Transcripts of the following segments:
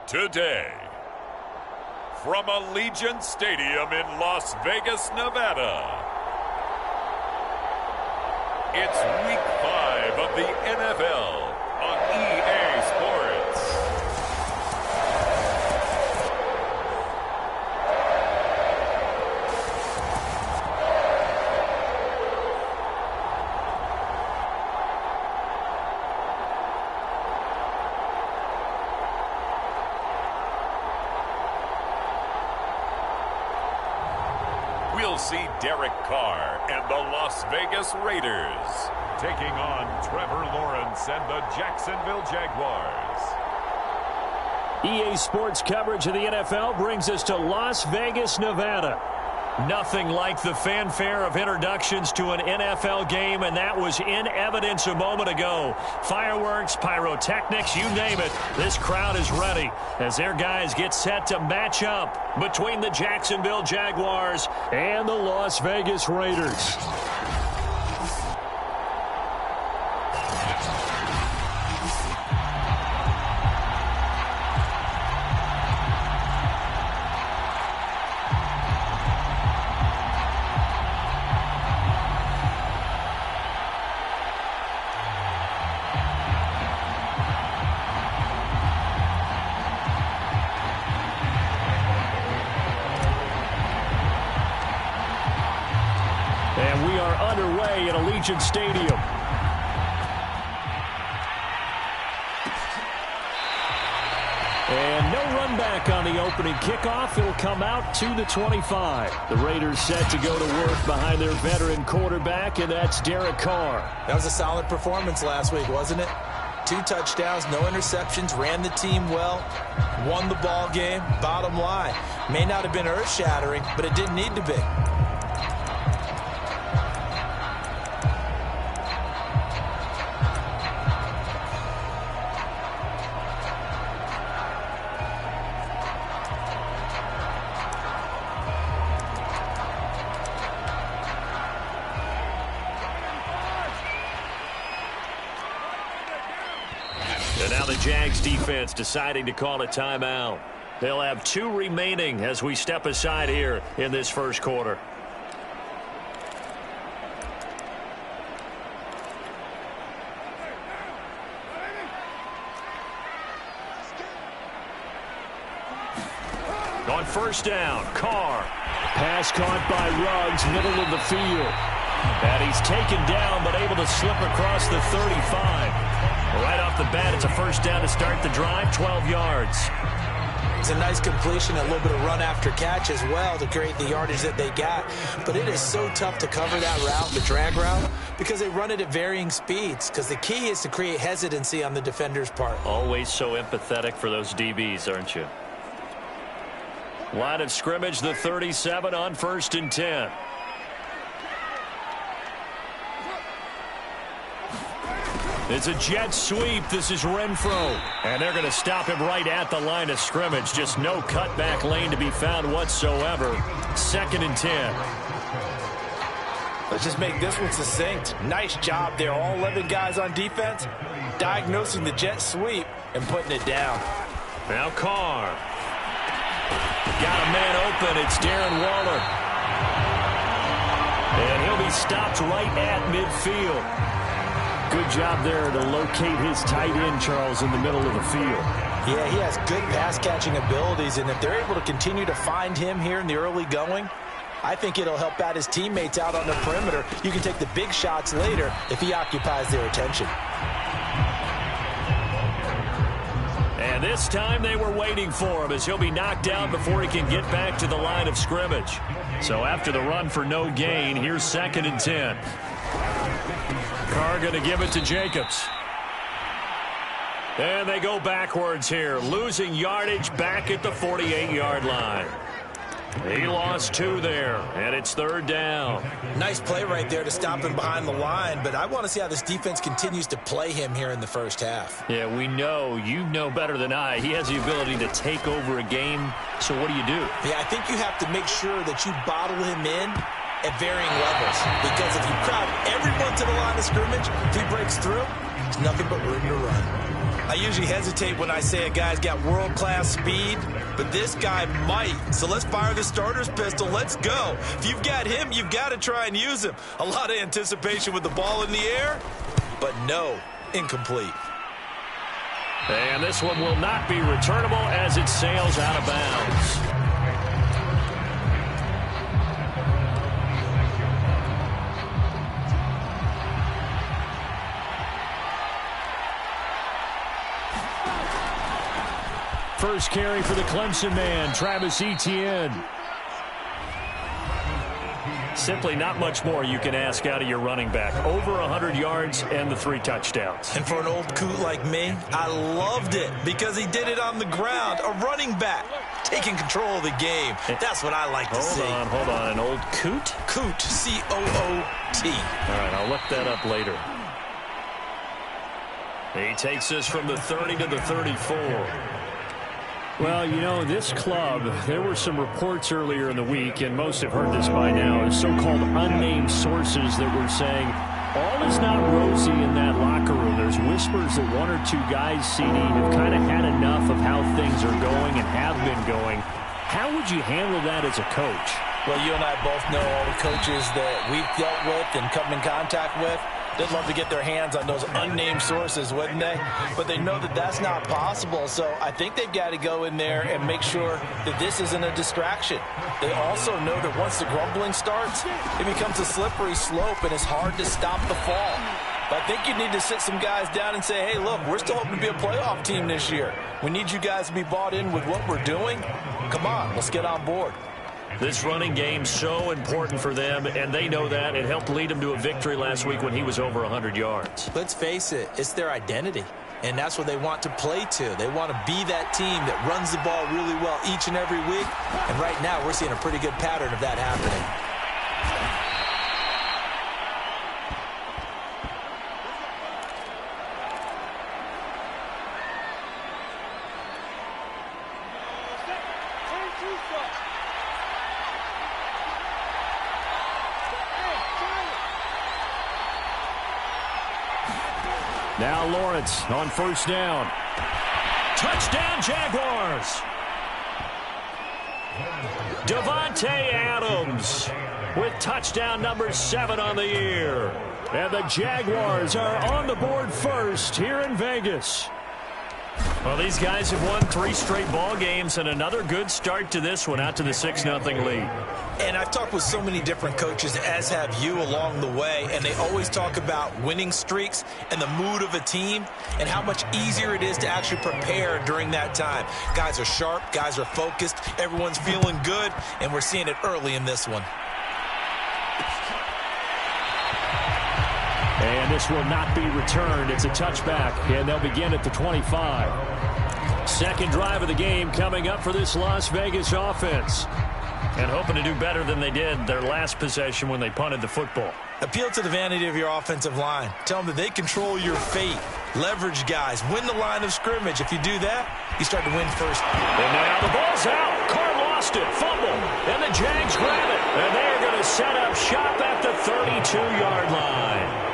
Today, from Allegiant Stadium in Las Vegas, Nevada, it's Week 5 of the NFL on EA Sports. We'll see Derek Carr and the Las Vegas Raiders taking on Trevor Lawrence and the Jacksonville Jaguars. EA Sports coverage of the NFL brings us to Las Vegas, Nevada. Nothing like the fanfare of introductions to an NFL game, and that was in evidence a moment ago. Fireworks, pyrotechnics, you name it. This crowd is ready as their guys get set to match up between the Jacksonville Jaguars and the Las Vegas Raiders. And we are underway at Allegiant Stadium. And no run back on the opening kickoff. It'll come out to the 25. The Raiders set to go to work behind their veteran quarterback, and that's Derek Carr. That was a solid performance last week, wasn't it? 2 touchdowns, no interceptions, ran the team well, won the ball game. Bottom line, may not have been earth-shattering, but it didn't need to be. And now the Jags defense deciding to call a timeout. They'll have 2 remaining as we step aside here in this first quarter. On first down, Carr. Pass caught by Ruggs, middle of the field. And he's taken down but able to slip across the 35. Right off the bat, it's a first down to start the drive, 12 yards. It's a nice completion, a little bit of run after catch as well to create the yardage that they got. But it is so tough to cover that route, the drag route, because they run it at varying speeds. Because the key is to create hesitancy on the defender's part. Always so empathetic for those DBs, aren't you? Line of scrimmage, the 37 on 1st and 10. It's a jet sweep. This is Renfro. And they're going to stop him right at the line of scrimmage. Just no cutback lane to be found whatsoever. 2nd and 10. Let's just make this one succinct. Nice job there. All 11 guys on defense diagnosing the jet sweep and putting it down. Now Carr. Got a man open. It's Darren Waller. And he'll be stopped right at midfield. Good job there to locate his tight end, Charles, in the middle of the field. Yeah, he has good pass-catching abilities, and if they're able to continue to find him here in the early going, I think it'll help out his teammates out on the perimeter. You can take the big shots later if he occupies their attention. And this time they were waiting for him as he'll be knocked down before he can get back to the line of scrimmage. So after the run for no gain, here's 2nd and 10. Carr going to give it to Jacobs. And they go backwards here, losing yardage back at the 48-yard line. He lost 2 there, and it's 3rd down. Nice play right there to stop him behind the line, but I want to see how this defense continues to play him here in the first half. Yeah, we know. You know better than I. He has the ability to take over a game, so what do you do? Yeah, I think you have to make sure that you bottle him in at varying levels, because if you crowd everyone to the line of scrimmage, if he breaks through, it's There's nothing but room to run. I usually hesitate when I say a guy's got world-class speed, but this guy might. So let's fire the starter's pistol. Let's go. If you've got him, you've got to try and use him. A lot of anticipation with the ball in the air, but no, incomplete. And this one will not be returnable as it sails out of bounds. First carry for the Clemson man, Travis Etienne. Simply not much more you can ask out of your running back. Over 100 yards and the 3 touchdowns. And for an old coot like me, I loved it because he did it on the ground. A running back taking control of the game. That's what I like to see. Hold on. An old coot? Coot, C-O-O-T. All right, I'll look that up later. He takes us from the 30 to the 34. Well, you know, this club, there were some reports earlier in the week, and most have heard this by now, so-called unnamed sources that were saying all is not rosy in that locker room. There's whispers that 1 or 2 guys, CD, have kind of had enough of how things are going and have been going. How would you handle that as a coach? Well, you and I both know all the coaches that we've dealt with and come in contact with. They'd love to get their hands on those unnamed sources, wouldn't they? But they know that that's not possible, so I think they've got to go in there and make sure that this isn't a distraction. They also know that once the grumbling starts, it becomes a slippery slope, and it's hard to stop the fall. But I think you need to sit some guys down and say, hey, look, we're still hoping to be a playoff team this year. We need you guys to be bought in with what we're doing. Come on, let's get on board. This running game's so important for them, and they know that. It helped lead them to a victory last week when he was over 100 yards. Let's face it, it's their identity, and that's what they want to play to. They want to be that team that runs the ball really well each and every week, and right now we're seeing a pretty good pattern of that happening. Now Lawrence on first down. Touchdown, Jaguars. Devontae Adams with touchdown number 7 on the year. And the Jaguars are on the board first here in Vegas. Well, these guys have won 3 straight ball games and another good start to this one out to the 6-0 lead. And I've talked with so many different coaches, as have you, along the way, and they always talk about winning streaks and the mood of a team and how much easier it is to actually prepare during that time. Guys are sharp, guys are focused, everyone's feeling good, and we're seeing it early in this one. And this will not be returned. It's a touchback, and they'll begin at the 25. Second drive of the game coming up for this Las Vegas offense. And hoping to do better than they did their last possession when they punted the football. Appeal to the vanity of your offensive line. Tell them that they control your fate. Leverage guys. Win the line of scrimmage. If you do that, you start to win first. And now the ball's out. Carr lost it. Fumble. And the Jags grab it. And they're going to set up shop at the 32-yard line.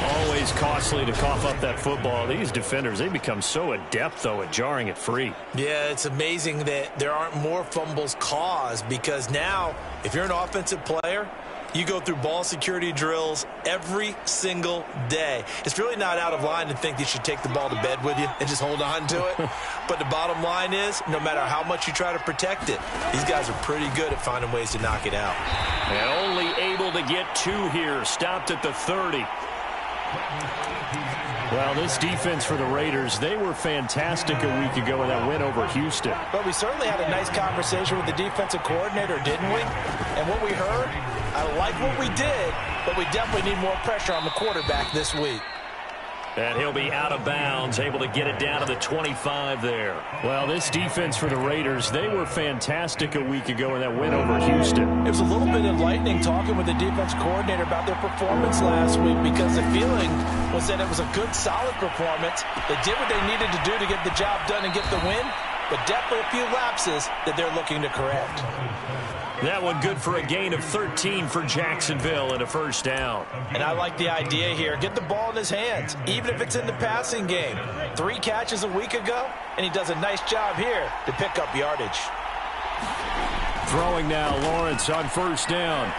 Always costly to cough up that football. These defenders, they become so adept, though, at jarring it free. Yeah, it's amazing that there aren't more fumbles caused because now, if you're an offensive player, you go through ball security drills every single day. It's really not out of line to think that you should take the ball to bed with you and just hold on to it. But the bottom line is, no matter how much you try to protect it, these guys are pretty good at finding ways to knock it out. And only able to get 2 here. Stopped at the 30. Well, this defense for the Raiders, they were fantastic a week ago in that win over Houston. But we certainly had a nice conversation with the defensive coordinator, didn't we? And what we heard, I like what we did, but we definitely need more pressure on the quarterback this week. And he'll be out of bounds, able to get it down to the 25 there. Well, this defense for the Raiders, they were fantastic a week ago in that win over Houston. It was a little bit enlightening talking with the defense coordinator about their performance last week because the feeling was that it was a good, solid performance. They did what they needed to do to get the job done and get the win, but definitely a few lapses that they're looking to correct. That one good for a gain of 13 for Jacksonville and a first down. And I like the idea here. Get the ball in his hands, even if it's in the passing game. 3 catches a week ago, and he does a nice job here to pick up yardage. Throwing now, Lawrence on first down.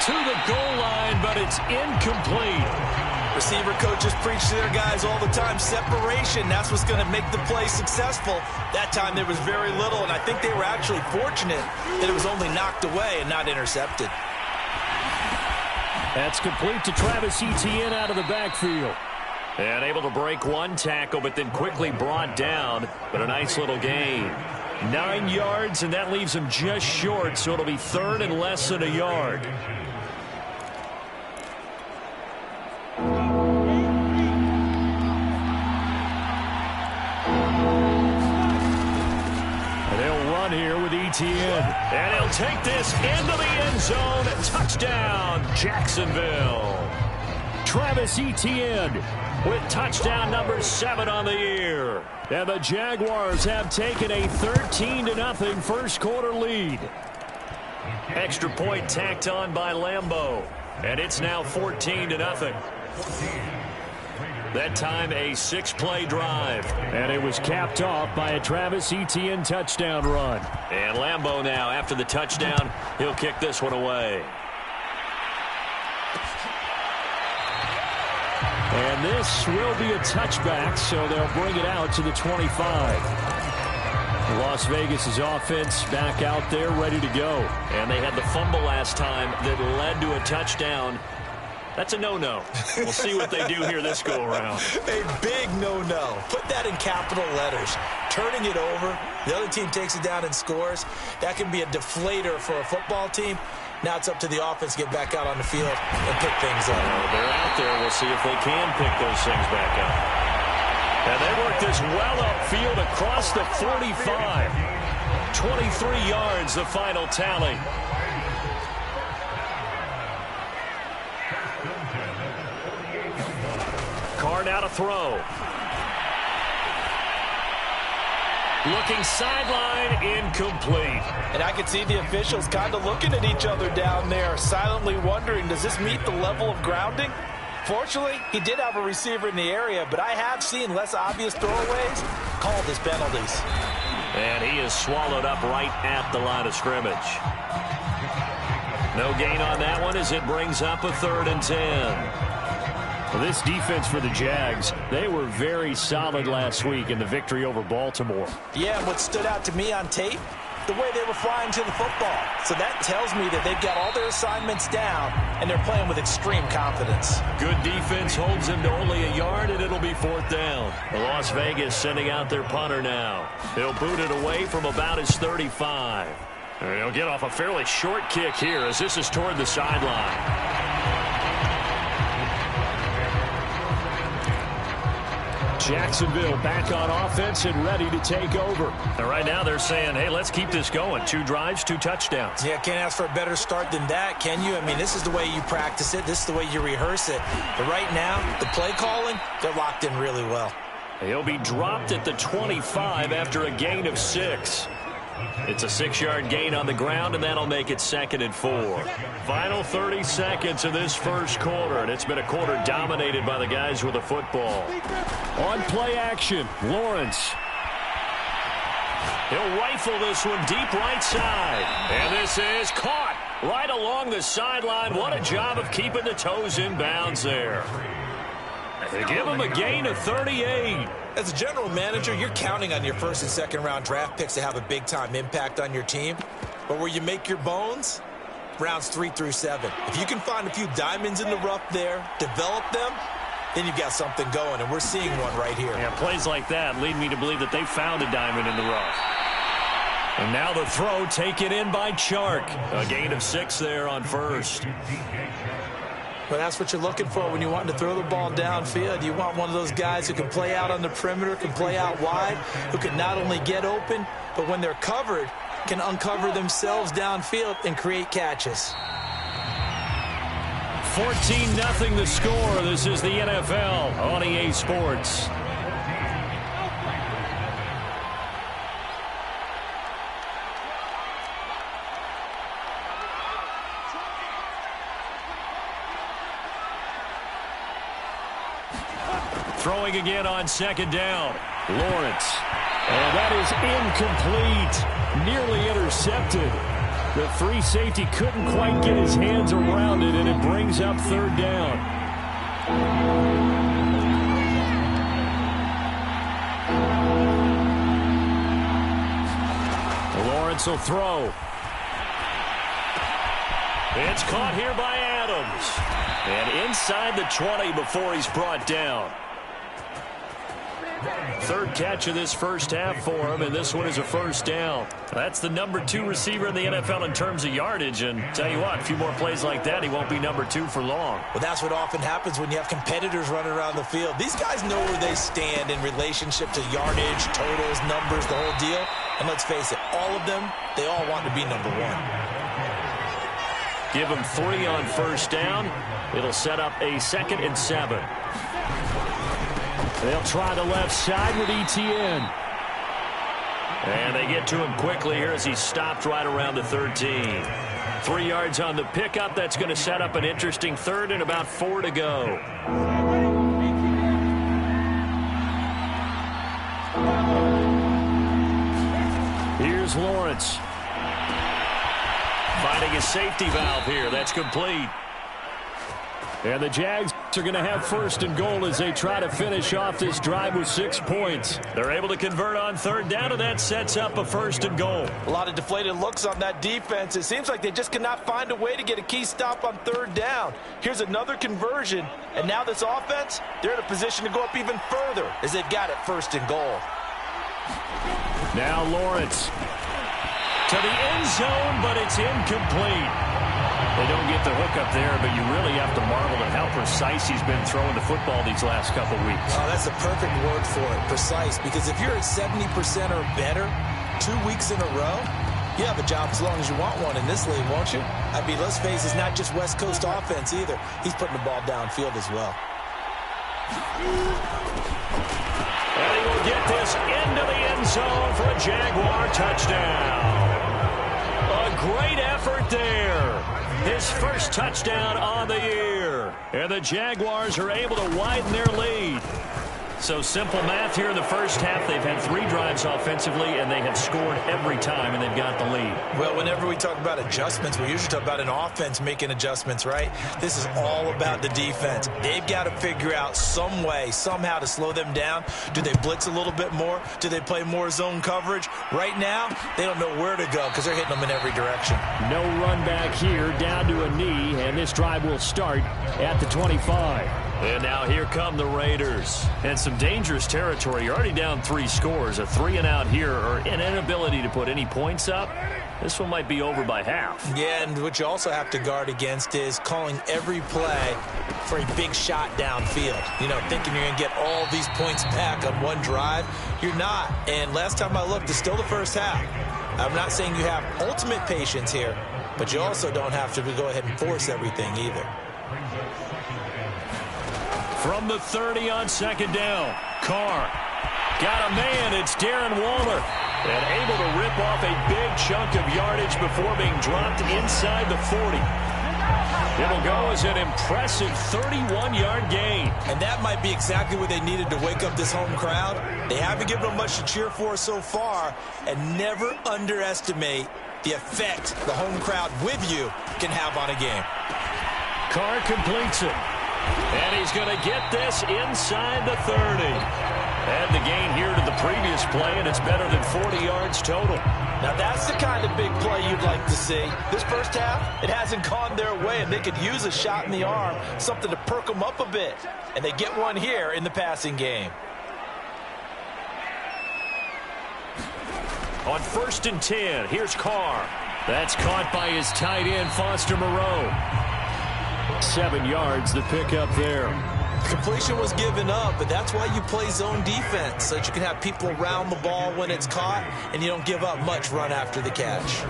To the goal line, but it's incomplete. Receiver coaches preach to their guys all the time. Separation, that's what's going to make the play successful. That time there was very little, and I think they were actually fortunate that it was only knocked away and not intercepted. That's complete to Travis Etienne out of the backfield. And able to break one tackle, but then quickly brought down. But a nice little gain. 9 yards, and that leaves him just short, so it'll be third and less than a yard. Here with Etienne, and he'll take this into the end zone. Touchdown, Jacksonville. Travis Etienne with touchdown number 7 on the year. And the Jaguars have taken a 13-0 first quarter lead. Extra point tacked on by Lambeau, and it's now 14-0. That time a 6-play drive. And it was capped off by a Travis Etienne touchdown run. And Lambeau now, after the touchdown, he'll kick this one away. And this will be a touchback, so they'll bring it out to the 25. Las Vegas' offense back out there ready to go. And they had the fumble last time that led to a touchdown. That's a no-no. We'll see what they do here this go-around. A big no-no. Put that in capital letters. Turning it over, the other team takes it down and scores. That can be a deflator for a football team. Now it's up to the offense to get back out on the field and pick things up. They're out there. We'll see if they can pick those things back up. And they work this well upfield across the 45. 23 yards, the final tally. Carr now to throw. Looking sideline, incomplete. And I can see the officials kind of looking at each other down there, silently wondering, does this meet the level of grounding? Fortunately, he did have a receiver in the area, but I have seen less obvious throwaways called as penalties. And he is swallowed up right at the line of scrimmage. No gain on that one as it brings up a 3rd and 10. Well, this defense for the Jags, they were very solid last week in the victory over Baltimore. Yeah, and what stood out to me on tape, the way they were flying to the football. So that tells me that they've got all their assignments down, and they're playing with extreme confidence. Good defense holds them to only a yard, and it'll be 4th down. Las Vegas sending out their punter now. They'll boot it away from about his 35. And they'll get off a fairly short kick here as this is toward the sideline. Jacksonville back on offense and ready to take over. And right now they're saying, hey, let's keep this going. 2 drives, 2 touchdowns. Yeah, can't ask for a better start than that, can you? I mean, this is the way you practice it. This is the way you rehearse it. But right now, the play calling, they're locked in really well. He'll be dropped at the 25 after a gain of 6. It's a 6-yard gain on the ground, and that'll make it 2nd and 4. Final 30 seconds of this first quarter, and it's been a quarter dominated by the guys with the football. On play action, Lawrence. He'll rifle this one deep right side. And this is caught right along the sideline. What a job of keeping the toes in bounds there. They give him a gain of 38. As a general manager, you're counting on your 1st and 2nd round draft picks to have a big-time impact on your team. But where you make your bones, rounds 3 through 7. If you can find a few diamonds in the rough there, develop them, then you've got something going, and we're seeing one right here. Yeah, plays like that lead me to believe that they found a diamond in the rough. And now the throw taken in by Chark. A gain of 6 there on 1st. But that's what you're looking for when you want to throw the ball downfield. You want one of those guys who can play out on the perimeter, can play out wide, who can not only get open, but when they're covered, can uncover themselves downfield and create catches. 14-0 the score. This is the NFL on EA Sports. Throwing again on second down. Lawrence. And that is incomplete. Nearly intercepted. The free safety couldn't quite get his hands around it, and it brings up third down. Lawrence will throw. It's caught here by Adams. And inside the 20 before he's brought down. Third catch of this first half for him, and this one is a first down. That's the number 2 receiver in the NFL in terms of yardage, and tell you what, a few more plays like that, he won't be number 2 for long. Well, that's what often happens when you have competitors running around the field. These guys know where they stand in relationship to yardage, totals, numbers, the whole deal. And let's face it, all of them, they all want to be number 1. Give him 3 on first down. It'll set up a 2nd and 7. They'll try the left side with Etienne. And they get to him quickly here as he's stopped right around the 13. 3 yards on the pickup. That's going to set up an interesting third and about 4 to go. Here's Lawrence. Finding a safety valve here. That's complete. And the Jags are going to have first and goal as they try to finish off this drive with 6 points. They're able to convert on third down, and that sets up a first and goal. A lot of deflated looks on that defense. It seems like they just cannot find a way to get a key stop on third down. Here's another conversion, and now this offense, they're in a position to go up even further as they've got it first and goal. Now Lawrence to the end zone, but it's incomplete. They don't get the hook up there, but you really have to marvel at how precise he's been throwing the football these last couple weeks. Oh, that's a perfect word for it, precise, because if you're at 70% or better 2 weeks in a row, you have a job as long as you want one in this league, won't you? I mean, let's face it, it's not just West Coast offense either. He's putting the ball downfield as well. And he will get this into the end zone for a Jaguar touchdown. A great effort there. His first touchdown on the year. And the Jaguars are able to widen their lead. So simple math here in the first half. They've had 3 drives offensively, and they have scored every time, and they've got the lead. Well, whenever we talk about adjustments, we usually talk about an offense making adjustments, right? This is all about the defense. They've got to figure out some way, somehow to slow them down. Do they blitz a little bit more? Do they play more zone coverage? Right now, they don't know where to go because they're hitting them in every direction. No run back here, down to a knee, and this drive will start at the 25. And now here come the Raiders. And some dangerous territory. You're already down 3 scores. A 3-and-out here, or an inability to put any points up. This one might be over by half. Yeah, and what you also have to guard against is calling every play for a big shot downfield. You know, thinking you're going to get all these points back on one drive. You're not. And last time I looked, it's still the first half. I'm not saying you have ultimate patience here, but you also don't have to go ahead and force everything either. From the 30 on second down, Carr got a man. It's Darren Waller. And able to rip off a big chunk of yardage before being dropped inside the 40. It'll go as an impressive 31-yard gain. And that might be exactly what they needed to wake up this home crowd. They haven't given them much to cheer for so far. And never underestimate the effect the home crowd with you can have on a game. Carr completes it. And he's going to get this inside the 30. And the gain here to the previous play, and it's better than 40 yards total. Now that's the kind of big play you'd like to see. This first half, it hasn't gone their way, and they could use a shot in the arm, something to perk them up a bit. And they get one here in the passing game. On 1st and 10, here's Carr. That's caught by his tight end, Foster Moreau. 7 yards, the pickup there. Completion was given up, but that's why you play zone defense, so that you can have people around the ball when it's caught, and you don't give up much run after the catch.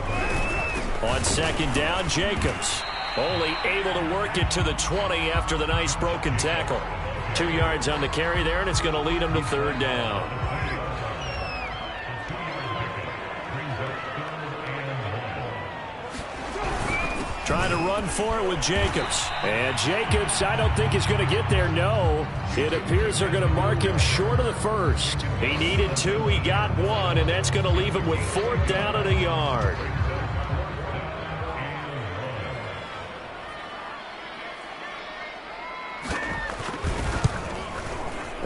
On second down, Jacobs only able to work it to the 20 after the nice broken tackle. 2 yards on the carry there, and it's going to lead him to third down. Trying to run for it with Jacobs. And Jacobs, I don't think is going to get there, no. It appears they're going to mark him short of the first. He needed 2, he got 1, and that's going to leave him with 4th down and a yard.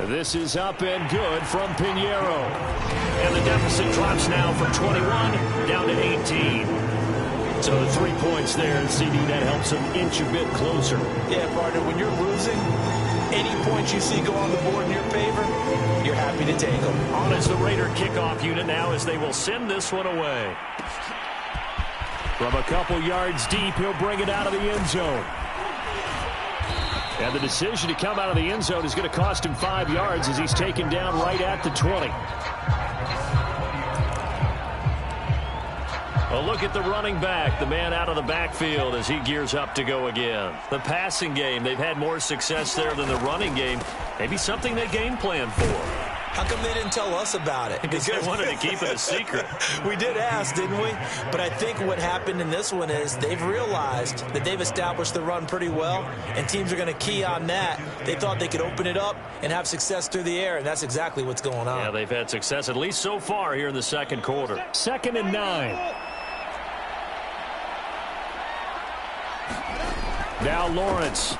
This is up and good from Pinheiro. And the deficit drops now from 21 down to 18. So the 3 points there, and CD, that helps them inch a bit closer. Yeah, partner, when you're losing, any points you see go on the board in your favor, you're happy to take them. On is the Raider kickoff unit now as they will send this one away. From a couple yards deep, he'll bring it out of the end zone. And the decision to come out of the end zone is going to cost him 5 yards as he's taken down right at the 20. Well, look at the running back, the man out of the backfield as he gears up to go again. The passing game, they've had more success there than the running game. Maybe something they game planned for. How come they didn't tell us about it? Because they wanted to keep it a secret. We did ask, didn't we? But I think what happened in this one is they've realized that they've established the run pretty well, and teams are going to key on that. They thought they could open it up and have success through the air, and that's exactly what's going on. Yeah, they've had success, at least so far here in the second quarter. 2nd and 9. Now Lawrence.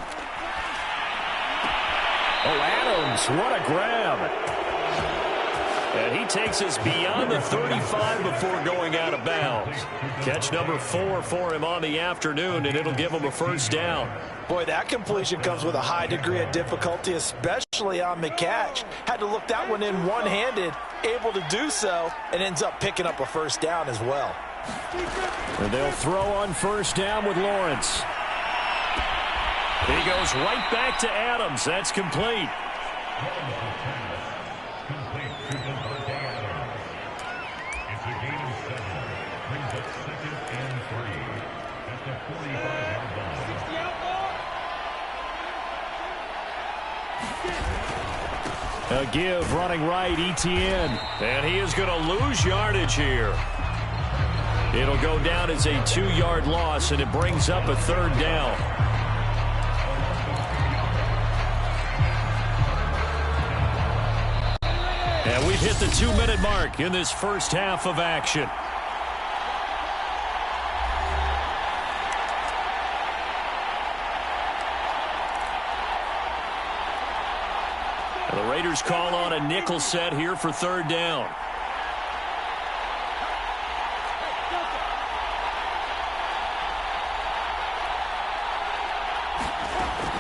Oh, Adams, what a grab. And he takes us beyond the 35 before going out of bounds. Catch number 4 for him on the afternoon, and it'll give him a 1st down. Boy, that completion comes with a high degree of difficulty, especially on the catch. Had to look that one in one-handed, able to do so, and ends up picking up a 1st down as well. And they'll throw on 1st down with Lawrence. He goes right back to Adams. That's complete. A give running right, Etienne. And he is going to lose yardage here. It'll go down as a 2-yard loss, and it brings up a 3rd down. And we've hit the 2-minute mark in this first half of action. And the Raiders call on a nickel set here for 3rd down.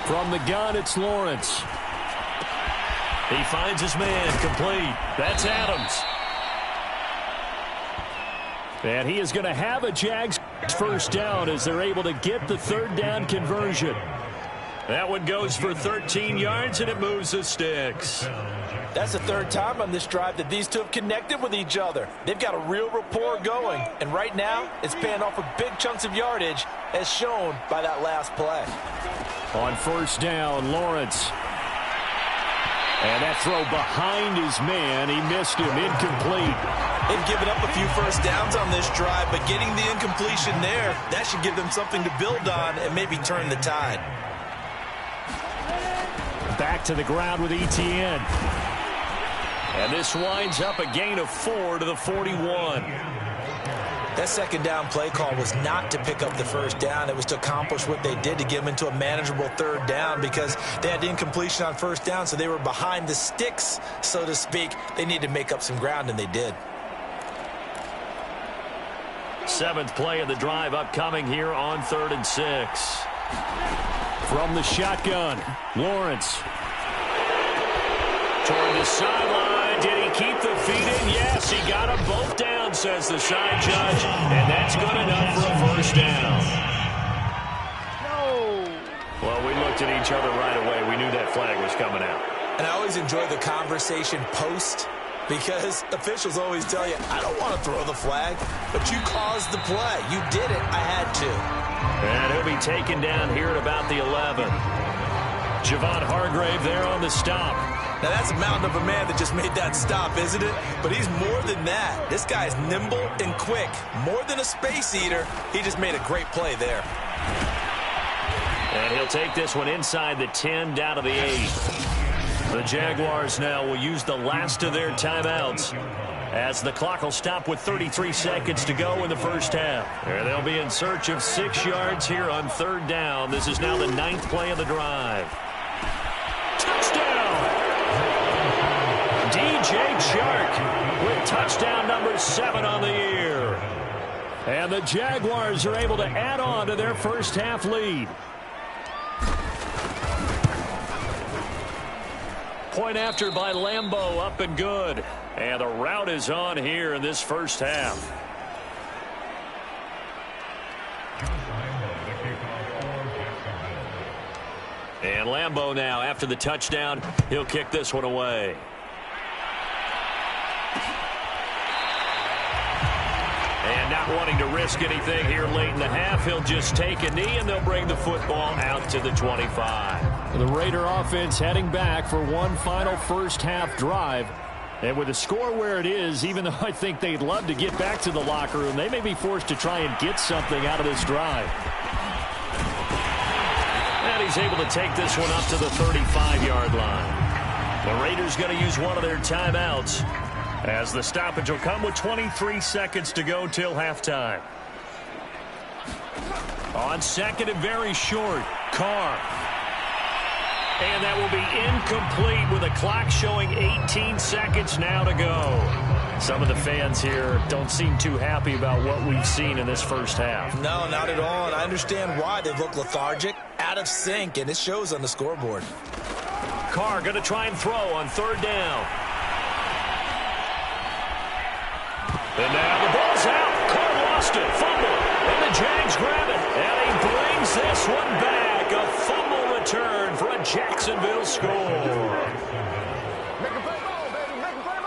From the gun, it's Lawrence. He finds his man, complete. That's Adams. And he is going to have a Jags 1st down as they're able to get the 3rd down conversion. That one goes for 13 yards, and it moves the sticks. That's the 3rd time on this drive that these two have connected with each other. They've got a real rapport going, and right now it's paying off with big chunks of yardage, as shown by that last play. On 1st down, Lawrence. And that throw behind his man, he missed him, incomplete. They've given up a few 1st downs on this drive, but getting the incompletion there, that should give them something to build on and maybe turn the tide. Back to the ground with Etienne. And this winds up a gain of 4 to the 41. That 2nd down play call was not to pick up the 1st down. It was to accomplish what they did to get them into a manageable 3rd down because they had the incompletion on 1st down, so they were behind the sticks, so to speak. They needed to make up some ground, and they did. 7th play of the drive upcoming here on 3rd and 6. From the shotgun, Lawrence. Toward the sideline. Did he keep the feet in? Yes, he got them both down, says the side judge. And that's good enough for a 1st down. No. Well, we looked at each other right away. We knew that flag was coming out. And I always enjoy the conversation post because officials always tell you, I don't want to throw the flag, but you caused the play. You did it. I had to. And he'll be taken down here at about the 11. Javon Hargrave there on the stop. Now, that's a mountain of a man that just made that stop, isn't it? But he's more than that. This guy's nimble and quick. More than a space eater. He just made a great play there. And he'll take this one inside the 10, down to the 8. The Jaguars now will use the last of their timeouts, as the clock will stop with 33 seconds to go in the first half. And they'll be in search of 6 yards here on 3rd down. This is now the 9th play of the drive. Touchdown! DJ Chark with touchdown number 7 on the year. And the Jaguars are able to add on to their first half lead. Point after by Lambeau, up and good. And the route is on here in this first half. And Lambeau now, after the touchdown, he'll kick this one away. And not wanting to risk anything here late in the half, he'll just take a knee, and they'll bring the football out to the 25. The Raider offense heading back for one final first half drive. And with the score where it is, even though I think they'd love to get back to the locker room, they may be forced to try and get something out of this drive. And he's able to take this one up to the 35-yard line. The Raiders going to use one of their timeouts, as the stoppage will come with 23 seconds to go till halftime. On 2nd and very short, Carr. And that will be incomplete with a clock showing 18 seconds now to go. Some of the fans here don't seem too happy about what we've seen in this first half. No, not at all, and I understand why. They look lethargic, out of sync, and it shows on the scoreboard. Carr going to try and throw on 3rd down. And now the ball's out. Carr lost it. Fumble. And the Jags grab it. And he brings this one back. A fumble return for a Jacksonville score.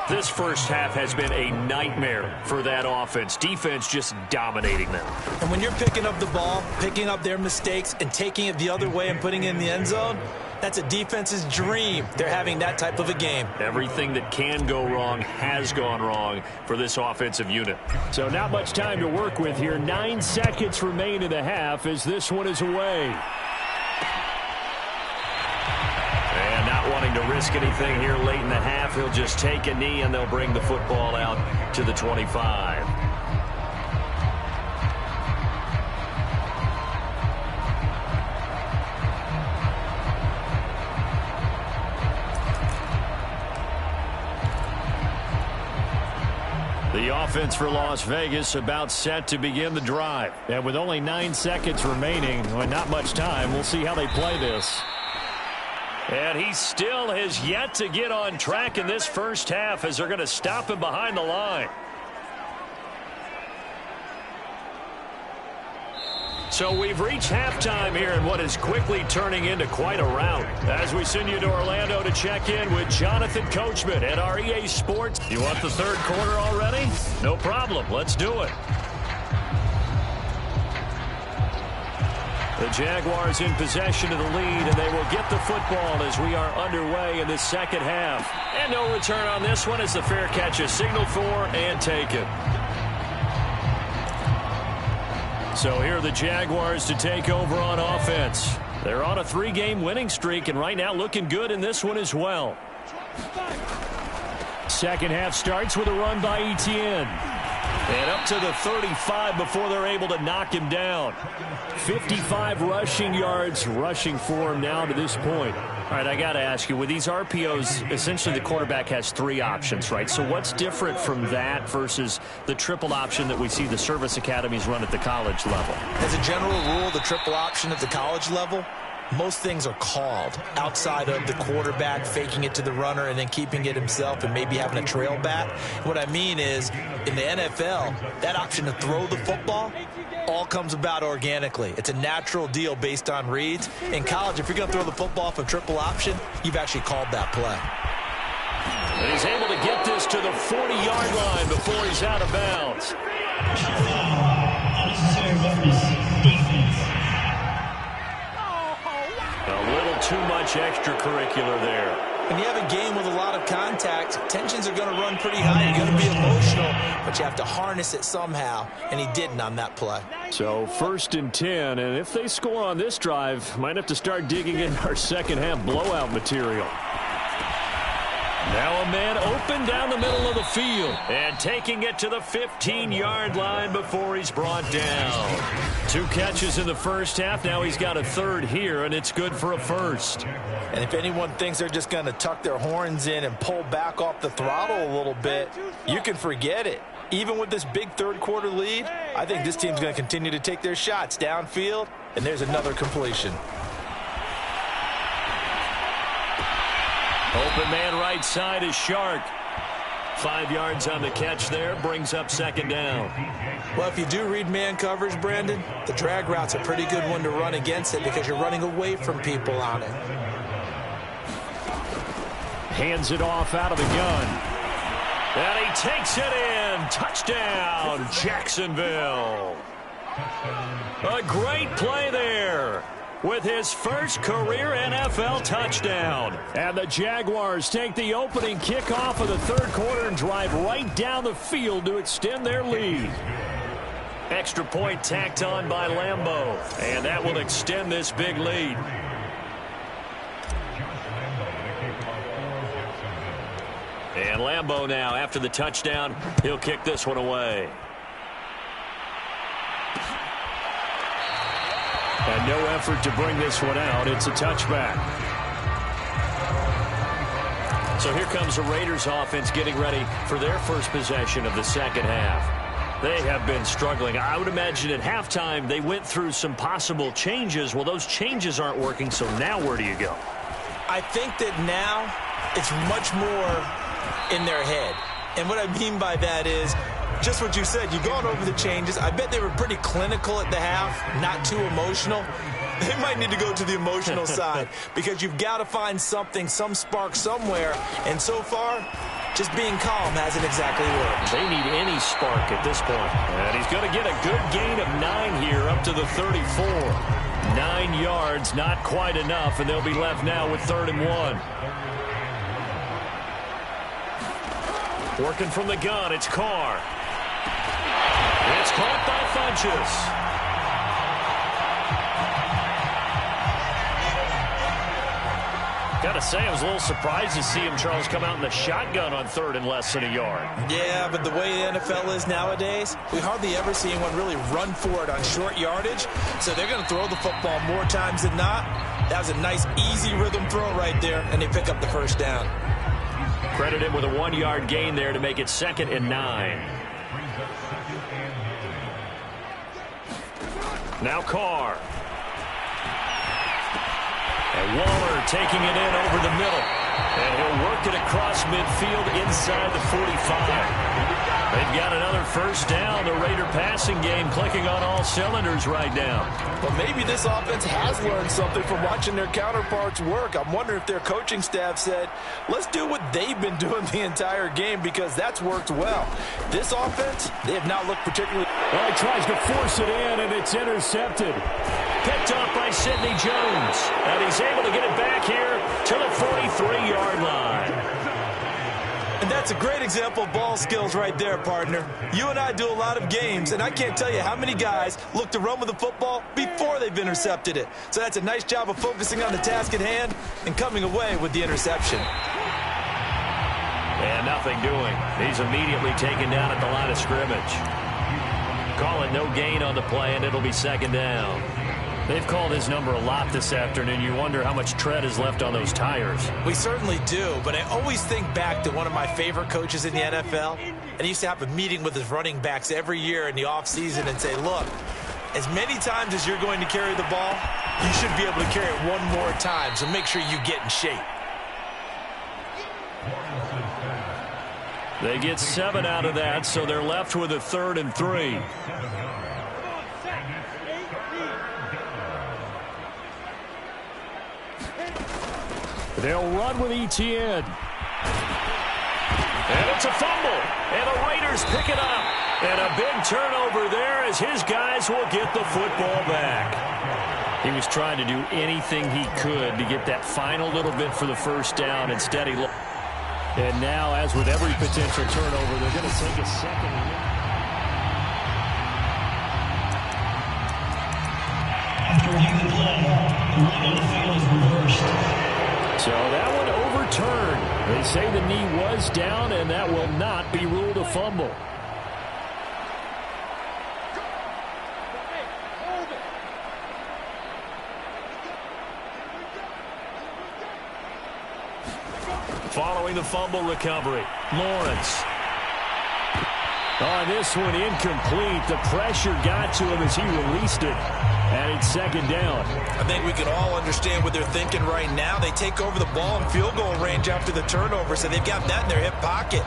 This first half has been a nightmare for that offense. Defense just dominating them. And when you're picking up the ball, picking up their mistakes, and taking it the other way and putting it in the end zone, that's a defense's dream. They're having that type of a game. Everything that can go wrong has gone wrong for this offensive unit. So not much time to work with here. 9 seconds remain in the half as this one is away. And not wanting to risk anything here late in the half, he'll just take a knee, and they'll bring the football out to the 25. The offense for Las Vegas about set to begin the drive. And with only 9 seconds remaining, well, not much time, we'll see how they play this. And he still has yet to get on track in this first half, as they're going to stop him behind the line. So we've reached halftime here in what is quickly turning into quite a rout. As we send you to Orlando to check in with Jonathan Coachman at our EA Sports. You want the 3rd quarter already? No problem. Let's do it. The Jaguars in possession of the lead, and they will get the football as we are underway in the second half. And no return on this one as the fair catch is signaled for and taken. So here are the Jaguars to take over on offense. They're on a 3-game winning streak, and right now looking good in this one as well. Second half starts with a run by Etienne. And up to the 35 before they're able to knock him down. 55 rushing yards rushing for him now to this point. All right, I got to ask you, with these RPOs, essentially the quarterback has 3 options, right? So what's different from that versus the triple option that we see the service academies run at the college level? As a general rule, the triple option at the college level, most things are called outside of the quarterback faking it to the runner and then keeping it himself and maybe having a trail back. What I mean is, in the NFL, that option to throw the football all comes about organically. It's a natural deal based on reads. In college, if you're going to throw the football off a triple option, you've actually called that play. And he's able to get this to the 40-yard line before he's out of bounds. A little too much extracurricular there. When you have a game with a lot of contact, tensions are going to run pretty high. You're going to be emotional, but you have to harness it somehow, and he didn't on that play. So 1st and 10, and if they score on this drive, might have to start digging in our second-half blowout material. Now a man open down the middle of the field and taking it to the 15-yard line before he's brought down. 2 catches in the first half. Now he's got a 3rd here, and it's good for a 1st. And if anyone thinks they're just going to tuck their horns in and pull back off the throttle a little bit, you can forget it. Even with this big third-quarter lead, I think this team's going to continue to take their shots downfield, and there's another completion. Open man right side is Shark. 5 yards on the catch there, brings up 2nd down. Well, if you do read man coverage, Brandon, the drag route's a pretty good one to run against it because you're running away from people on it. Hands it off out of the gun. And he takes it in. Touchdown, Jacksonville. A great play there with his first career NFL touchdown. And the Jaguars take the opening kickoff of the 3rd quarter and drive right down the field to extend their lead. Extra point tacked on by Lambeau. And that will extend this big lead. And Lambeau now, after the touchdown, he'll kick this one away. And no effort to bring this one out. It's a touchback. So here comes the Raiders offense getting ready for their first possession of the second half. They have been struggling. I would imagine at halftime they went through some possible changes. Well, those changes aren't working, so now where do you go? I think that now it's much more in their head. And what I mean by that is just what you said. You've gone over the changes. I bet they were pretty clinical at the half, not too emotional. They might need to go to the emotional side because you've got to find something, some spark somewhere. And so far, just being calm hasn't exactly worked. They need any spark at this point. And he's going to get a good gain of 9 here up to the 34. 9 yards, not quite enough, and they'll be left now with 3rd and 1. Working from the gun, it's Carr. It's caught by Funchess. Gotta say, I was a little surprised to see him, Charles, come out in the shotgun on 3rd and less than a yard. Yeah, but the way the NFL is nowadays, we hardly ever see anyone really run for it on short yardage. So they're going to throw the football more times than not. That was a nice, easy rhythm throw right there, and they pick up the 1st down. Credit him with a 1-yard gain there to make it 2nd and 9. Now Carr. And Waller taking it in over the middle. And he'll work it across midfield inside the 45. They've got another 1st down. The Raider passing game clicking on all cylinders right now. But maybe this offense has learned something from watching their counterparts work. I'm wondering if their coaching staff said, let's do what they've been doing the entire game because that's worked well. This offense, they have not looked particularly... Well, he tries to force it in, and it's intercepted. Picked off by Sidney Jones. And he's able to get it back here to the 43-yard line. And that's a great example of ball skills right there, partner. You and I do a lot of games, and I can't tell you how many guys look to run with the football before they've intercepted it. So that's a nice job of focusing on the task at hand and coming away with the interception. And nothing doing. He's immediately taken down at the line of scrimmage. Call it no gain on the play, and it'll be 2nd down. They've called his number a lot this afternoon. You wonder how much tread is left on those tires. We certainly do, but I always think back to one of my favorite coaches in the NFL. And he used to have a meeting with his running backs every year in the offseason and say, look, as many times as you're going to carry the ball, you should be able to carry it one more time, so make sure you get in shape. They get 7 out of that, so they're left with a 3rd and 3. They'll run with Etienne. And it's a fumble. And the Raiders pick it up. And a big turnover there as his guys will get the football back. He was trying to do anything he could to get that final little bit for the first down. Instead, he looked. And now, as with every potential turnover, they're going to take a second. After reviewing the play, the ruling on the field is reversed. So that one overturned. They say the knee was down, and that will not be ruled a fumble. Following the fumble recovery, Lawrence. On this one, incomplete. The pressure got to him as he released it. And it's second down. I think we can all understand what they're thinking right now. They take over the ball in field goal range after the turnover, so they've got that in their hip pocket.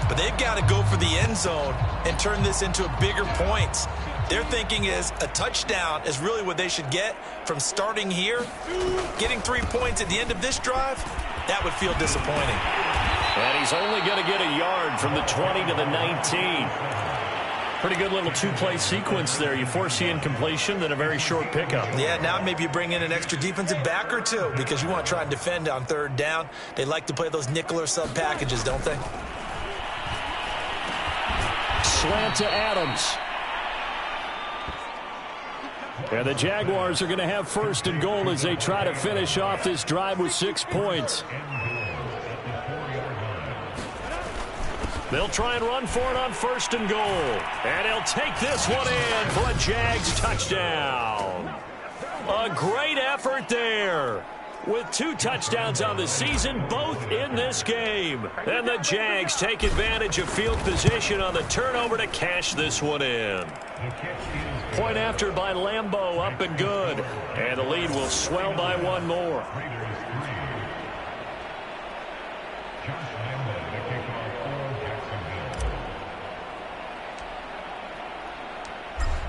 But they've got to go for the end zone and turn this into bigger points. Their thinking is a touchdown is really what they should get from starting here. Getting 3 points at the end of this drive, that would feel disappointing. And he's only going to get a yard from the 20 to the 19. Pretty good little two-play sequence there. You force the incompletion, then a very short pickup. Yeah, now maybe you bring in an extra defensive back or two because you want to try and defend on third down. They like to play those nickel or sub packages, don't they? Slant to Adams. And the Jaguars are going to have first and goal as they try to finish off this drive with 6 points. They'll try and run for it on first and goal. And he'll take this one in for a Jags touchdown. A great effort there. With 2 touchdowns on the season, both in this game. And the Jags take advantage of field position on the turnover to cash this one in. Point after by Lambeau, up and good. And the lead will swell by 1 more.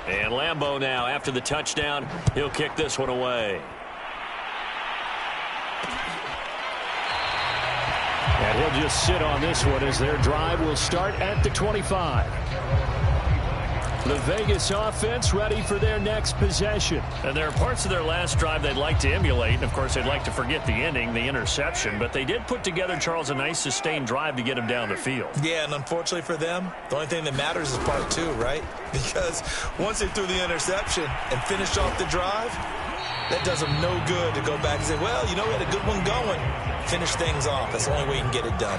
And Lambeau now, after the touchdown, he'll kick this one away. And he'll just sit on this one as their drive will start at the 25. The Vegas offense ready for their next possession. And there are parts of their last drive they'd like to emulate. And, of course, they'd like to forget the ending, the interception. But they did put together, Charles, a nice sustained drive to get them down the field. Yeah, and unfortunately for them, the only thing that matters is part 2, right? Because once they threw the interception and finished off the drive, that does them no good to go back and say, well, you know, we had a good one going. Finish things off. That's the only way you can get it done.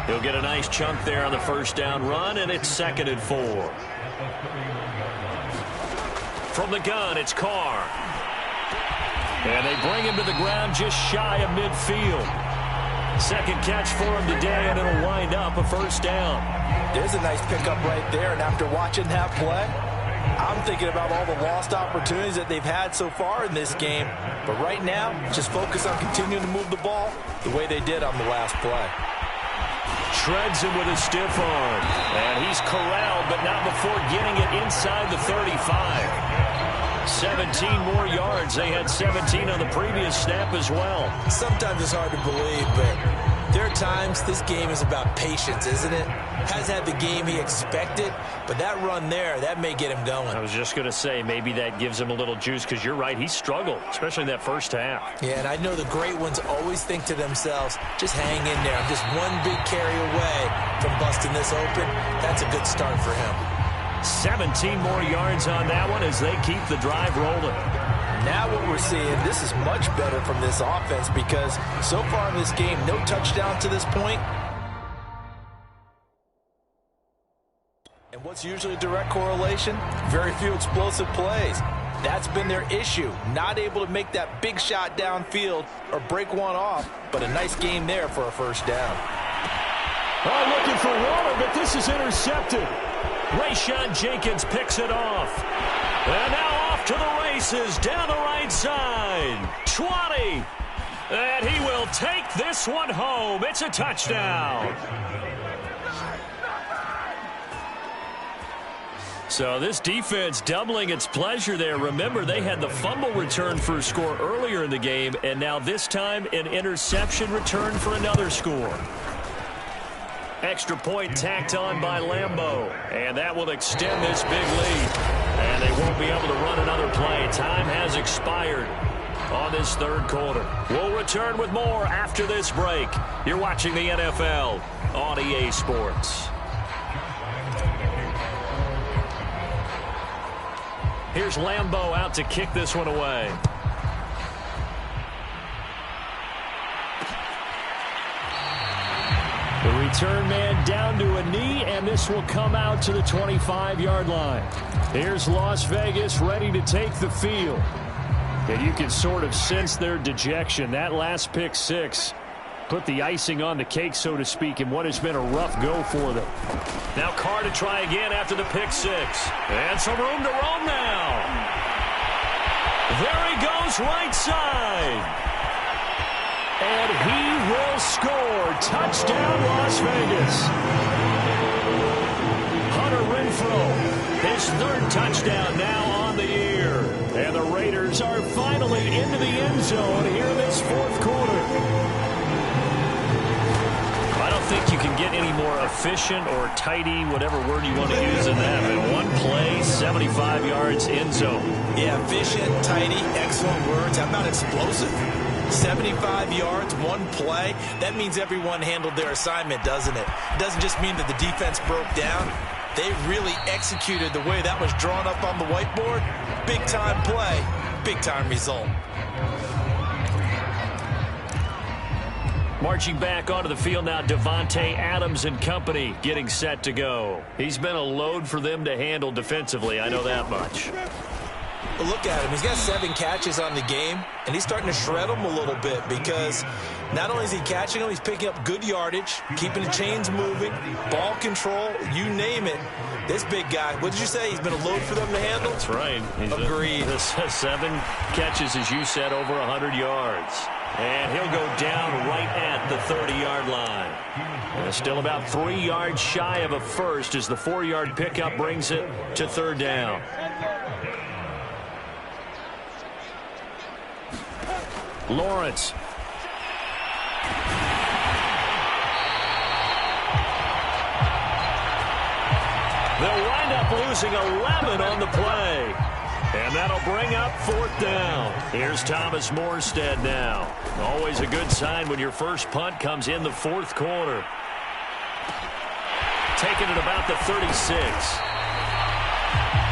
He'll get a nice chunk there on the first down run, and it's 2nd and 4. From the gun, it's Carr. And they bring him to the ground just shy of midfield. Second catch for him today, and it'll wind up a first down. There's a nice pickup right there, and after watching that play, I'm thinking about all the lost opportunities that they've had so far in this game. But right now, just focus on continuing to move the ball the way they did on the last play. Shreds him with a stiff arm. And he's corralled, but not before getting it inside the 35. 17 more yards. They had 17 on the previous snap as well. Sometimes it's hard to believe, but there are times this game is about patience, isn't it? Has had the game he expected, but that run there, that may get him going. I was just going to say, maybe that gives him a little juice, because you're right, he struggled, especially in that first half. Yeah, and I know the great ones always think to themselves, just hang in there. I'm just one big carry away from busting this open. That's a good start for him. 17 more yards on that one as they keep the drive rolling. Now what we're seeing, this is much better from this offense because so far in this game, no touchdown to this point. And what's usually a direct correlation? Very few explosive plays. That's been their issue. Not able to make that big shot downfield or break one off, but a nice game there for a first down. Oh, looking for water, but this is intercepted. Rayshawn Jenkins picks it off. And now off to the races down the right side. 20. And he will take this one home. It's a touchdown. So this defense doubling its pleasure there. Remember, they had the fumble return for a score earlier in the game, and now this time an interception return for another score. Extra point tacked on by Lambeau, and that will extend this big lead. And they won't be able to run another play. Time has expired on this third quarter. We'll return with more after this break. You're watching the NFL on EA Sports. Here's Lambeau out to kick this one away. The return man down to a knee, and this will come out to the 25-yard line. Here's Las Vegas ready to take the field. And you can sort of sense their dejection. That last pick six put the icing on the cake, so to speak, in what has been a rough go for them. Now Carr to try again after the pick six. And some room to roam now. There he goes right side. And he will score. Touchdown, Las Vegas. Hunter Renfrow, his third touchdown now on the year. And the Raiders are finally into the end zone here in this fourth quarter. I don't think you can get any more efficient or tidy, whatever word you want to use in that. In one play, 75 yards, end zone. Yeah, efficient, tidy, excellent words. How about explosive? 75 yards, one play. That means everyone handled their assignment, doesn't it? It doesn't just mean that the defense broke down. They really executed the way that was drawn up on the whiteboard. Big-time play, big-time result. Marching back onto the field now, Devontae Adams and company getting set to go. He's been a load for them to handle defensively, I know that much. Well, look at him. He's got 7 catches on the game, and he's starting to shred them a little bit because not only is he catching them, he's picking up good yardage, keeping the chains moving, ball control, you name it. This big guy, what did you say? He's been a load for them to handle? That's right. Agreed. 7 catches, as you said, over 100 yards. And he'll go down right at the 30-yard line. And still about 3 yards shy of a first as the 4-yard pickup brings it to third down. Lawrence. They'll wind up losing 11 on the play. And that'll bring up fourth down. Here's Thomas Morstead now. Always a good sign when your first punt comes in the fourth quarter. Taking it about the 36.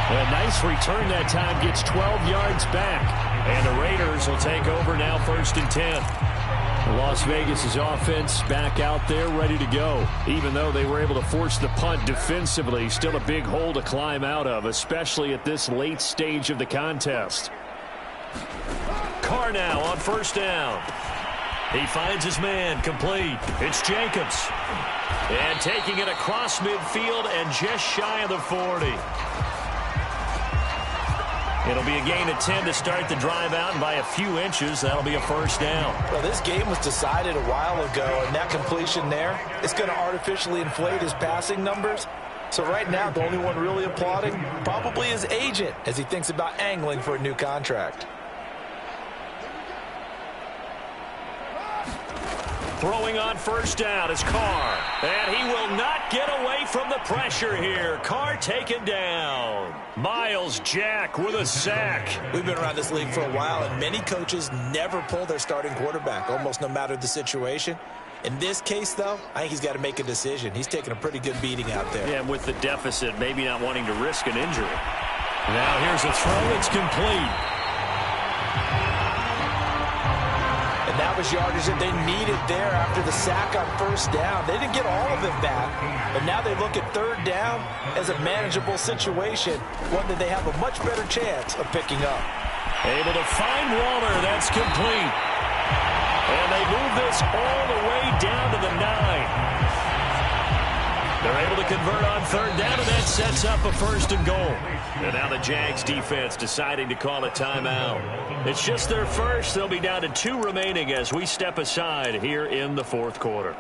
A nice return that time, gets 12 yards back. And the Raiders will take over now, 1st and 10. Las Vegas' offense back out there ready to go. Even though they were able to force the punt defensively, still a big hole to climb out of, especially at this late stage of the contest. Carr now on 1st down. He finds his man, complete. It's Jacobs. And taking it across midfield and just shy of the 40. It'll be a gain of 10 to start the drive out, and by a few inches, that'll be a 1st down. Well, this game was decided a while ago, and that completion there, it's going to artificially inflate his passing numbers. So right now, the only one really applauding probably his agent as he thinks about angling for a new contract. Throwing on 1st down is Carr. And he will not get away from the pressure here. Carr taken down. Miles Jack with a sack. We've been around this league for a while, and many coaches never pull their starting quarterback, almost no matter the situation. In this case, though, I think he's got to make a decision. He's taking a pretty good beating out there. Yeah, and with the deficit, maybe not wanting to risk an injury. Now here's a throw. It's complete. And that was yardage that they needed there after the sack on 1st down. They didn't get all of it back, but now they look at 3rd down as a manageable situation, one that they have a much better chance of picking up. Able to find Waller. That's complete. And they move this all the way down to the 9. They're able to convert on 3rd down, and that sets up a 1st and goal. And now the Jags defense deciding to call a timeout. It's just their first. They'll be down to 2 remaining as we step aside here in the fourth quarter.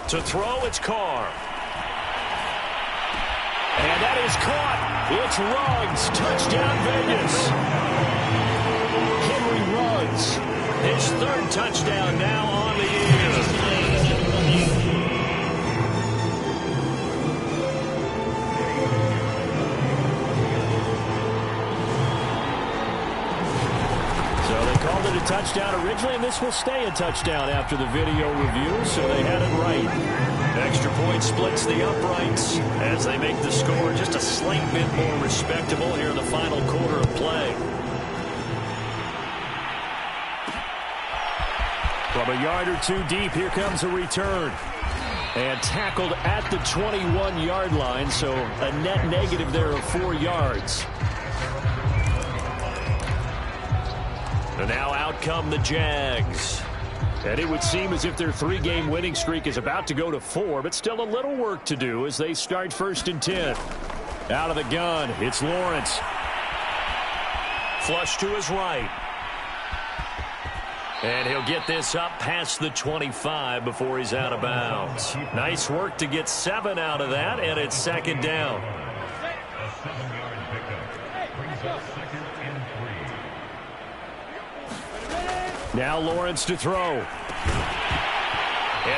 To throw, it's Carr. And that is caught. It's Ruggs. Touchdown, Vegas. Lawrence. His third touchdown now on the year. So they called it a touchdown originally, and this will stay a touchdown after the video review, so they had it right. Extra point splits the uprights as they make the score just a slight bit more respectable here in the final quarter of play. From a yard or two deep, here comes a return. And tackled at the 21-yard line, so a net negative there of 4 yards. And now out come the Jags. And it would seem as if their 3-game winning streak is about to go to 4, but still a little work to do as they start 1st and 10. Out of the gun, it's Lawrence. Flush to his right. And he'll get this up past the 25 before he's out of bounds. Nice work to get 7 out of that, and it's 2nd down. Now Lawrence to throw. And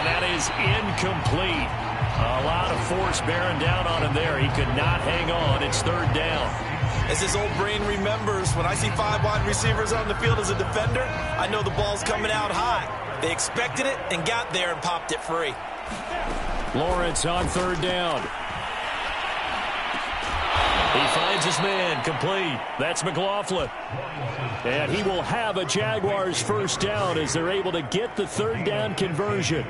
that is incomplete. A lot of force bearing down on him there. He could not hang on. It's 3rd down. As his old brain remembers, when I see 5 wide receivers on the field as a defender, I know the ball's coming out high. They expected it and got there and popped it free. Lawrence on 3rd down. He finds his man, complete. That's McLaughlin. And he will have a Jaguars 1st down as they're able to get the 3rd down conversion.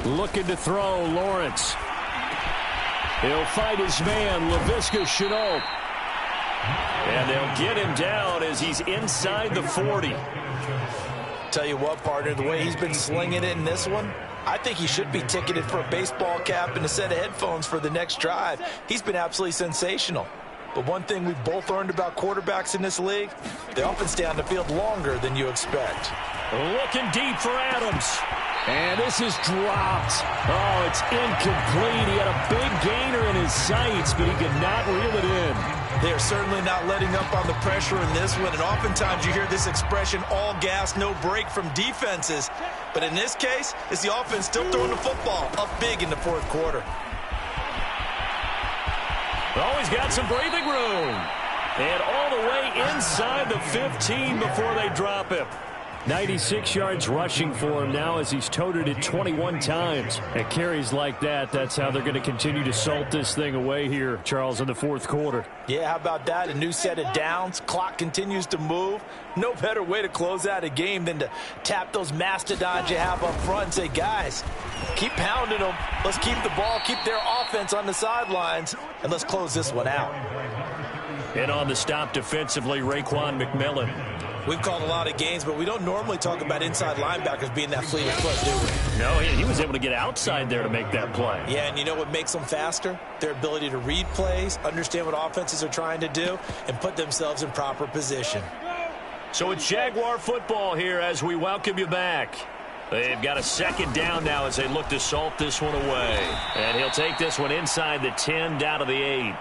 Looking to throw, Lawrence. He'll fight his man, Laviska Shenault. And they'll get him down as he's inside the 40. Tell you what, partner, the way he's been slinging it in this one, I think he should be ticketed for a baseball cap and a set of headphones for the next drive. He's been absolutely sensational. But one thing we've both learned about quarterbacks in this league, they often stay on the field longer than you expect. Looking deep for Adams. And this is dropped. Oh, it's incomplete. He had a big gainer in his sights, but he could not reel it in. They're certainly not letting up on the pressure in this one, and oftentimes you hear this expression, all gas, no break from defenses. But in this case, it's the offense still throwing the football up big in the 4th quarter. Always got some breathing room. And all the way inside the 15 before they drop him. 96 yards rushing for him now as he's toted it 21 times. At carries like that, that's how they're going to continue to salt this thing away here, Charles, in the 4th quarter. Yeah, how about that? A new set of downs. Clock continues to move. No better way to close out a game than to tap those mastodons you have up front and say, guys, keep pounding them. Let's keep the ball, keep their offense on the sidelines, and let's close this one out. And on the stop defensively, Raekwon McMillan. We've called a lot of games, but we don't normally talk about inside linebackers being that fleet of foot, do we? No, he was able to get outside there to make that play. Yeah, and you know what makes them faster? Their ability to read plays, understand what offenses are trying to do, and put themselves in proper position. So it's Jaguar football here as we welcome you back. They've got a 2nd down now as they look to salt this one away. And he'll take this one inside the 10 down to the 8.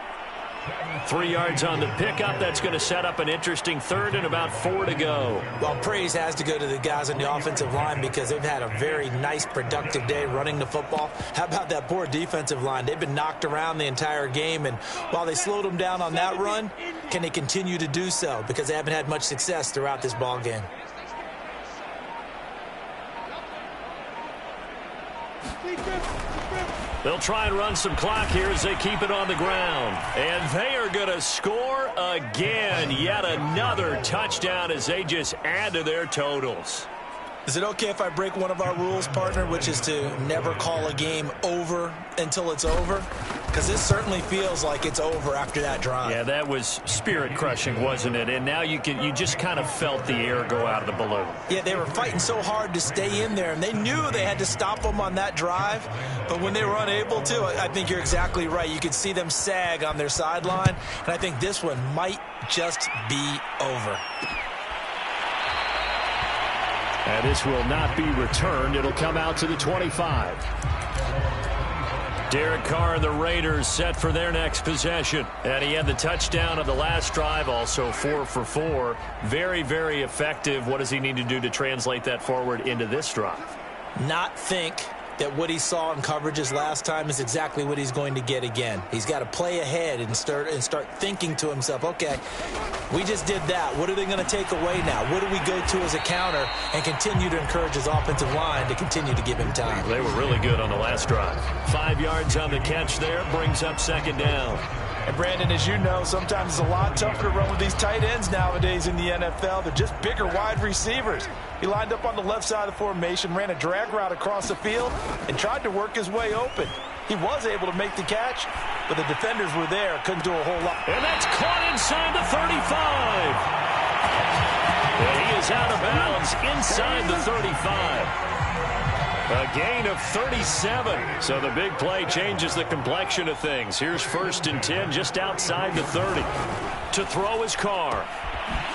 3 yards on the pickup. That's going to set up an interesting 3rd and about 4 to go. Well, praise has to go to the guys on the offensive line because they've had a very nice, productive day running the football. How about that poor defensive line? They've been knocked around the entire game, and while they slowed them down on that run, can they continue to do so? Because they haven't had much success throughout this ball game. They'll try and run some clock here as they keep it on the ground. And they are going to score again. Yet another touchdown as they just add to their totals. Is it okay if I break one of our rules, partner, which is to never call a game over until it's over? Because this certainly feels like it's over after that drive. Yeah, that was spirit-crushing, wasn't it? And now you just kind of felt the air go out of the balloon. Yeah, they were fighting so hard to stay in there, and they knew they had to stop them on that drive. But when they were unable to, I think you're exactly right. You could see them sag on their sideline, and I think this one might just be over. And this will not be returned. It'll come out to the 25. Derek Carr and the Raiders set for their next possession. And he had the touchdown of the last drive, also 4 for 4. Very, very effective. What does he need to do to translate that forward into this drive? Not think that what he saw in coverages last time is exactly what he's going to get again. He's got to play ahead and start thinking to himself, okay, we just did that. What are they going to take away now? What do we go to as a counter? And continue to encourage his offensive line to continue to give him time. They were really good on the last drive. 5 yards on the catch there, brings up second down. And Brandon, as you know, sometimes it's a lot tougher to run with these tight ends nowadays in the NFL. They're just bigger wide receivers. He lined up on the left side of the formation, ran a drag route across the field, and tried to work his way open. He was able to make the catch, but the defenders were there, couldn't do a whole lot. And that's caught inside the 35. And he is out of bounds inside the 35. A gain of 37. So the big play changes the complexion of things. Here's 1st and 10 just outside the 30. To throw his Carr.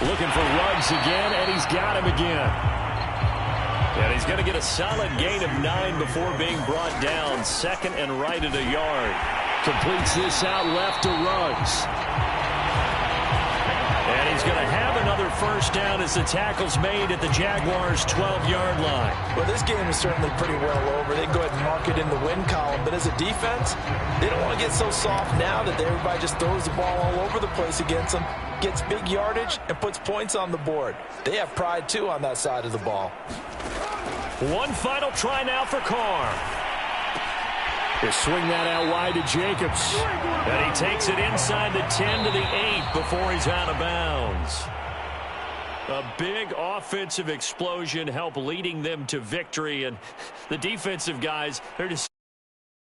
Looking for Ruggs again, and he's got him again. And he's going to get a solid gain of 9 before being brought down. 2nd and right at a yard. Completes this out left to Ruggs. And he's going to have another first down as the tackle's made at the Jaguars' 12-yard line. Well, this game is certainly pretty well over. They can go ahead and mark it in the win column. But as a defense, they don't want to get so soft now that everybody just throws the ball all over the place against them, gets big yardage, and puts points on the board. They have pride, too, on that side of the ball. One final try now for Carr. They swing that out wide to Jacobs. And he takes it inside the 10 to the 8 before he's out of bounds. A big offensive explosion helped leading them to victory. And the defensive guys, they're just